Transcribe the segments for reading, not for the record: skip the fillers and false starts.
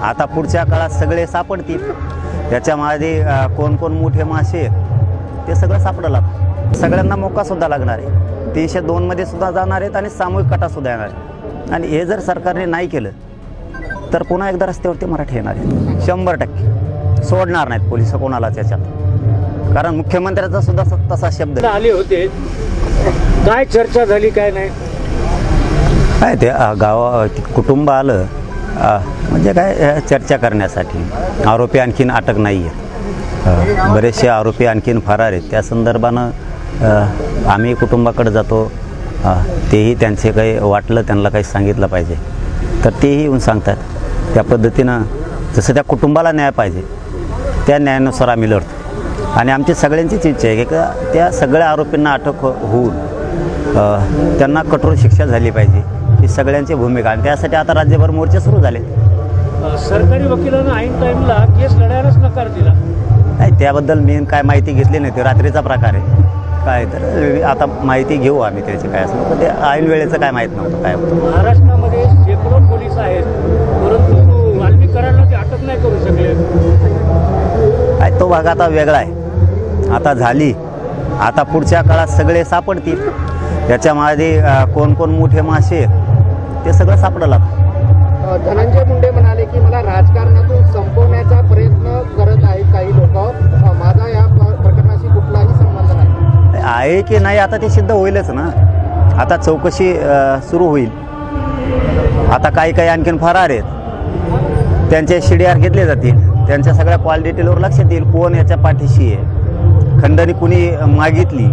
आता पुढच्या काळात सगळे सापडतील। त्याच्यामध्ये कोण कोण मोठे मासे ते सगळं सापडलं। सगळ्यांना मोका सुद्धा लागणार आहे। 302 मध्ये सुद्धा जाणार आहेत आणि सामूहिक कटा सुद्धा येणार आहे। आणि हे जर सरकारने नाही केलं तर पुन्हा एकदा रस्त्यावरती मराठी येणार आहे। 100% सोडणार नाहीत पोलिस कोणाला त्याच्यात, कारण मुख्यमंत्र्याचा सुद्धा तसा शब्द आले होते। काय चर्चा झाली काय नाही काय ते कुटुंब आलं म्हणजे काय चर्चा करण्यासाठी। आरोपी आणखीन अटक नाही आहे, बरेचसे आरोपी आणखीन फरार आहेत। त्या संदर्भानं आम्ही कुटुंबाकडे जातो, तेही त्यांचे काही वाटलं त्यांना काही सांगितलं पाहिजे तर तेही येऊन सांगतात। त्या पद्धतीनं जसं त्या कुटुंबाला न्याय पाहिजे त्या न्यायानुसार आम्ही लढतो। आणि आमची सगळ्यांचीच इच्छा आहे की त्या सगळ्या आरोपींना अटक होऊन त्यांना कठोर शिक्षा झाली पाहिजे, ही सगळ्यांची भूमिका। आणि त्यासाठी आता राज्यभर मोर्चे सुरू झाले। सरकारी वकिलांना ऐन टाईमला केस लढायलाच नकार दिला नाही, त्याबद्दल मी काय माहिती घेतली नाही। ते रात्रीचा प्रकार आहे काय, तर आता माहिती घेऊ आम्ही त्याची काय असं, पण ते ऐन वेळेचं काय माहीत नव्हतं काय होतं। महाराष्ट्रामध्ये शेकडो पोलीस आहेत, परंतु वाल्मीकरांना ते अटक नाही करू शकले। काय तो भाग आता वेगळा आहे, आता झाली। आता पुढच्या काळात सगळे सापडतील। त्याच्यामध्ये कोण कोण मोठे मासे ते सगळं सापडलं। धनंजय मुंडे म्हणाले की मला राजकारणातून संपवण्याचा प्रयत्न करत आहेत काही लोक, माझा या प्रकरणाशी कुठलाही संबंध नाही। आहे की नाही आता ते सिद्ध होईलच ना। आता चौकशी सुरू होईल। आता काही आणखीन फरार आहेत, त्यांचे CDR घेतले जातील, त्यांच्या सगळ्या कॉल डिटेलवर लक्षात येईल कोण याच्या पाठीशी आहे। खंडणी कुणी मागितली,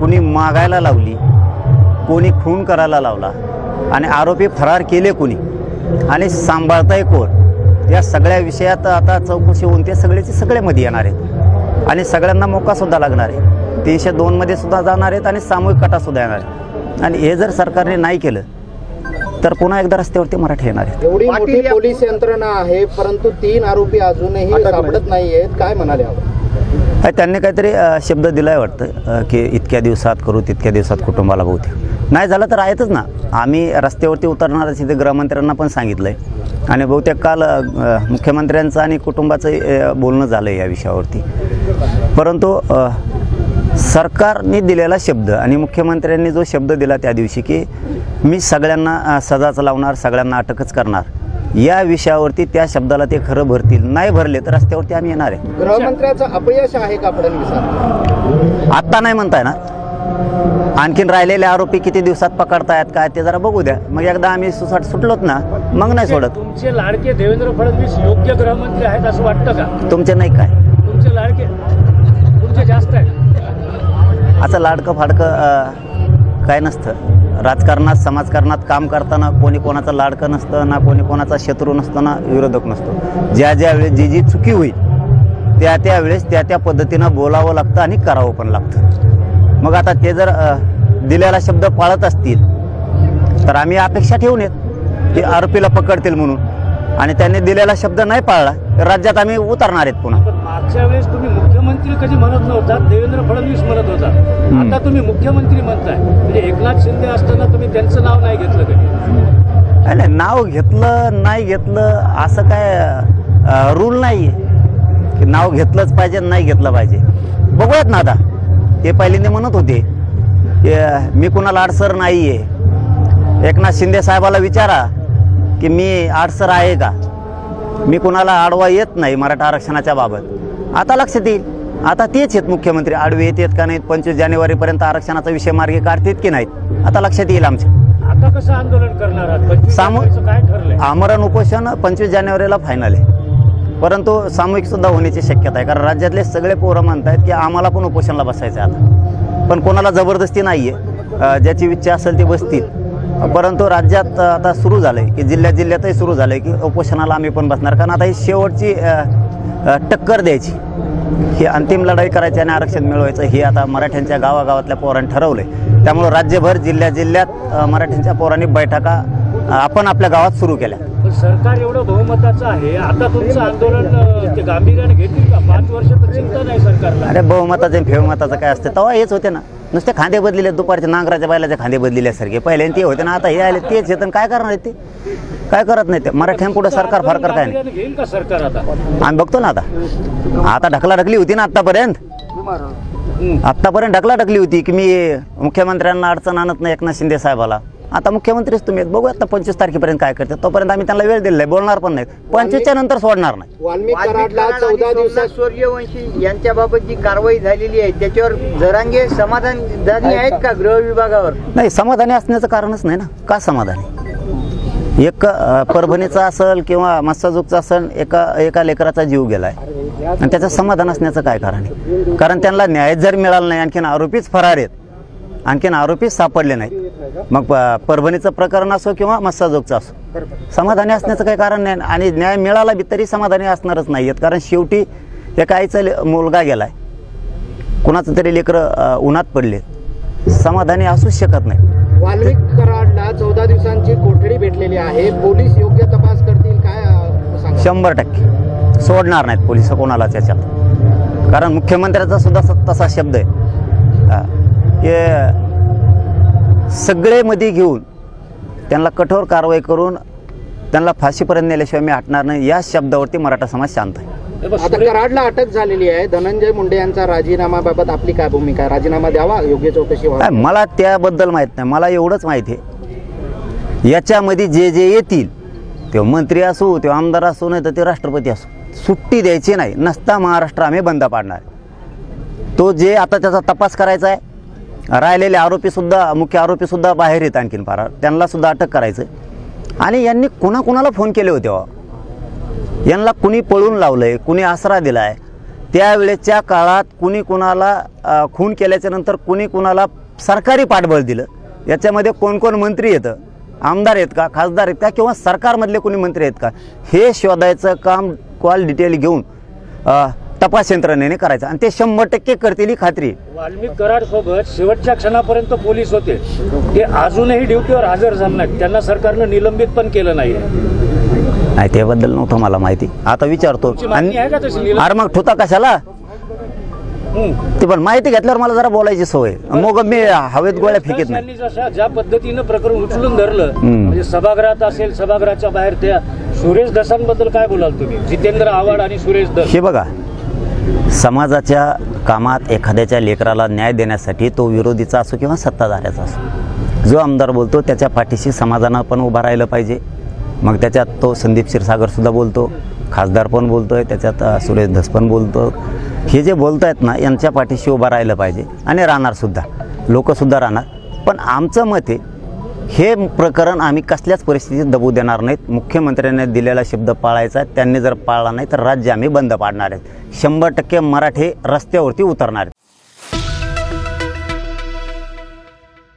कुणी मागायला लावली, कोणी खून करायला लावला आणि आरोपी फरार केले कोणी आणि सांभाळताय कोण, या सगळ्या विषयात आता चौकशी होऊन ते सगळेचे सगळे मध्ये येणार आहेत। आणि सगळ्यांना मोका सुद्धा लागणार आहे। 302 मध्ये सुद्धा जाणार आहेत आणि सामूहिक कटा सुद्धा येणार आहे। आणि हे जर सरकारने नाही केलं तर पुन्हा एकदा रस्त्यावरती मराठी येणार आहे। एवढी मोठी पोलीस यंत्रणा आहे परंतु 3 आरोपी अजूनही सापडत नाहीयेत, काय म्हणाले? त्यांनी काहीतरी शब्द दिलाय वाटतं की इतक्या दिवसात करू तितक्या दिवसात कुटुंबाला बहुतेक नाही झालं तर आहेतच ना। आम्ही रस्त्यावरती उतरणार तिथे गृहमंत्र्यांना पण सांगितलं आहे आणि बहुतेक काल मुख्यमंत्र्यांचं आणि कुटुंबाचं बोलणं झालं या विषयावरती। परंतु सरकारने दिलेला शब्द आणि मुख्यमंत्र्यांनी जो शब्द दिला त्या दिवशी की मी सगळ्यांना सजाच लावणार, सगळ्यांना अटकच करणार, या विषयावरती त्या शब्दाला ते खरं भरतील। नाही भरले तर रस्त्यावरती आम्ही येणार आहे। गृहमंत्र्याचं अपयश आहे का फडणवीसांचं? आत्ता नाही म्हणताय ना, आणखीन राहिलेले आरोपी किती दिवसात पकडतायत काय ते जरा बघू द्या, मग एकदा आम्ही सुटलोत ना मग नाही सोडत। तुमचे लाडके देवेंद्र फडणवीस योग्य गृहमंत्री आहेत असं वाटतं का? तुमचे नाही काय? तुमचे लाडके तुमचे जास्त आहेत असं लाडकं फाडकं काय नसतं। राजकारणात समाजकारणात काम करताना कोणी कोणाचं लाडकं नसतं ना, कोणी कोणाचा शत्रू नसतो ना, विरोधक नसतो। ज्या वेळेस जी चुकी होईल त्या वेळेस त्या पद्धतीनं बोलावं लागतं आणि करावं पण लागतं। मग आता ते जर दिलेला शब्द पाळत असतील तर आम्ही अपेक्षा ठेवून येत की आरोपीला पकडतील म्हणून, आणि त्यांनी दिलेला शब्द नाही पाळला तर राज्यात आम्ही उतरणार आहेत पुन्हा। मागच्या वेळेस तुम्ही मुख्यमंत्री कधी म्हणत नव्हता, देवेंद्र फडणवीस म्हणत होता, आता तुम्ही मुख्यमंत्री म्हणताय, म्हणजे एकनाथ शिंदे असताना तुम्ही त्यांचं नाव नाही घेतलं कधी? नाही, नाव घेतलं नाही घेतलं असं काय रूल नाही आहे की नाव घेतलंच पाहिजे नाही घेतलं पाहिजे। बघूयात ना आता, ते पहिल्यांदा म्हणत होते की मी कुणाला अडसर नाही आहे। एकनाथ शिंदे साहेबाला विचारा की मी अडसर आहे का, मी कुणाला आडवा येत नाही मराठा आरक्षणाच्या बाबत। आता लक्षात येईल, आता तेच आहेत मुख्यमंत्री, आडवे येतात का नाहीत, 25 जानेवारीपर्यंत आरक्षणाचा विषय मार्गी काढतात की नाहीत, आता लक्षात येईल आमच्या। आता कसं आंदोलन करणार आहात? काय ठरलंय? आमरण उपोषण 25 जानेवारीला फायनल आहे, परंतु सामूहिक सुद्धा होण्याची शक्यता आहे, कारण राज्यातले सगळे पोरं म्हणतात की आम्हाला पण उपोषणाला बसायचं आहे आता, पण कोणाला जबरदस्ती नाही आहे, ज्याची इच्छा असेल ती बसतील। परंतु राज्यात आता सुरू झालंय की जिल्ह्यातही सुरू झालंय की उपोषणाला आम्ही पण बसणार, कारण आता ही शेवटची टक्कर द्यायची, ही अंतिम लढाई करायची आणि आरक्षण मिळवायचं हे आता मराठ्यांच्या गावागावातल्या पोरांनी ठरवलंय। त्यामुळे राज्यभर जिल्ह्यात मराठ्यांच्या पोरांनी बैठका आपण आपल्या गावात सुरू केल्या। सरकार एवढं बहुमताचं आहे, आता तुमचं आंदोलन ते गांभीर्याने घेतील का? 5 वर्ष तर चिंता नाही सरकारला। अरे बहुमताचं आणि फेवमताचं काय असतं, तेव्हा हेच होते ना, नुसते खांदे बदलेले, दुपारच्या नांगराच्या बैलाच्या खांदे बदलेल्यासारखे, पहिले ते होते ना, आता हे आले तेच येतं, काय करणार आहेत ते? काय करत नाही ते मराठ्यांपुढे सरकार फार काय नाही. गांभीर्याने घेईल का सरकार आता? आम्ही बघतो ना आता ढकलाढकली होती ना आतापर्यंत ढकलाढकली होती की मी मुख्यमंत्र्यांना अडचण आणत नाही एकनाथ शिंदे साहेबाला. आता मुख्यमंत्रीच तुम्ही आहेत. बघू आता 25 तारखेपर्यंत काय करते. तोपर्यंत आम्ही त्यांना वेळ दिलेला आहे, बोलणार पण नाही. 25च्या नंतर सोडणार नाही. वाल्मिक कराडला 14 दिवसात सूर्यवंशी यांच्याबाबत जी कारवाई झालेली आहे त्याच्यावर जरांगे समाधानी आहेत का गृह विभागावर? नाही, समाधानी असण्याचं कारणच नाही ना. का समाधानी? एक परभणीचा असेल किंवा मस्साजोगचा असेल, एका लेकराचा जीव गेलाय आणि त्याचं समाधान असण्याचं काय कारण आहे? कारण त्यांना न्याय जर मिळाला नाही, आणखीन आरोपीच फरार आहेत, आणखीन आरोपीच सापडले नाही, मग परभणीचं प्रकरण असो किंवा मस्साजोगचं असो, समाधानी असण्याचं काही कारण नाही. आणि न्याय मिळाला बी तरी समाधानी असणारच नाही आहेत. कारण शेवटी एका आईचा मुलगा गेलाय, कुणाचं तरी लेकरं उन्हात पडले, समाधानी असूच शकत नाही. वाल्मिक कराडला 14 दिवसांची कोठडी भेटलेली आहे. पोलीस योग्य तपास करतील काय सांगा? 100% सोडणार नाहीत पोलिस कोणाला त्याच्यात. कारण मुख्यमंत्र्याचा सुद्धा तसा शब्द आहे, हे सगळे मध्ये घेऊन त्यांना कठोर कारवाई करून त्यांना फाशीपर्यंत नेल्याशिवाय मी हटणार नाही, या शब्दावरती मराठा समाज शांत आहे. आता कराडला अटक झालेली आहे. धनंजय मुंडे यांचा राजीनामाबाबत आपली काय भूमिका आहे? राजीनामा द्यावा, योग्य चौकशी व्हावी? मला त्याबद्दल माहीत नाही. मला एवढंच माहिती आहे, याच्यामध्ये जे येतील ते मंत्री असो, ते आमदार असो, नाही तर ते राष्ट्रपती असो, सुट्टी द्यायची नाही. नसता महाराष्ट्र आम्ही बंद पाडणार. तो जे आता त्याचा तपास करायचा आहे, राहिलेले आरोपीसुद्धा, मुख्य आरोपीसुद्धा बाहेर येत आणखीन फार, त्यांना सुद्धा अटक करायचं. आणि यांनी कुणाकुणाला फोन केले होते, यांना कुणी पळून लावलंय, कुणी आसरा दिलाय, त्यावेळेच्या काळात कुणी कुणाला खून केल्याच्या नंतर कुणी कुणाला सरकारी पाठबळ दिलं, याच्यामध्ये कोण कोण मंत्री येतं, आमदार आहेत का, खासदार आहेत का, किंवा सरकारमधले कोणी मंत्री आहेत का, हे शोधायचं काम कॉल डिटेल घेऊन तपास यंत्रणेने करायचं. आणि ते 100% करतील ही खात्री. वाल्मिक कराड सोबत शेवटच्या क्षणापर्यंत पोलीस होते, ते अजूनही ड्युटीवर हजर झाले नाहीत. त्यांना सरकारनं निलंबित पण केलं नाही. नाही, त्याबद्दल नव्हतं मला माहिती. आता विचारतो. अरे मग ठुता कशाला? ते पण माहिती घेतल्यावर मला जरा बोलायची सवय, मग मी हवेत गोळ्या फेकीत नाही. जशा ज्या पद्धतीनं प्रकरण उचलून धरलं, म्हणजे सभागृहात असेल, सभागृहाच्या बाहेर, त्या सुरेश दसांबद्दल काय बोलाल तुम्ही? जितेंद्र आव्हाड आणि सुरेश दस. हे बघा, समाजाच्या कामात एखाद्याच्या लेकराला न्याय देण्यासाठी, तो विरोधीचा असो किंवा सत्ताधाऱ्याचा असो, जो आमदार बोलतो त्याच्या पाठीशी समाजानं पण उभा राहिलं पाहिजे. मग त्याच्यात तो संदीप क्षीरसागरसुद्धा बोलतो, खासदार पण बोलतोय, त्याच्यात सुरेश धस पण बोलतो. हे जे बोलत आहेत ना, यांच्या पाठीशी उभा राहिलं पाहिजे आणि राहणारसुद्धा, लोकसुद्धा राहणार. पण आमचं मत आहे, हे प्रकरण आम्ही कसल्याच परिस्थितीत दबू देणार नाहीत. मुख्यमंत्र्यांनी दिलेला शब्द पाळायचा, त्यांनी जर पाळला नाही तर राज्य आम्ही बंद पाडणार आहेत. 100% मराठे रस्त्यावरती उतरणार आहेत.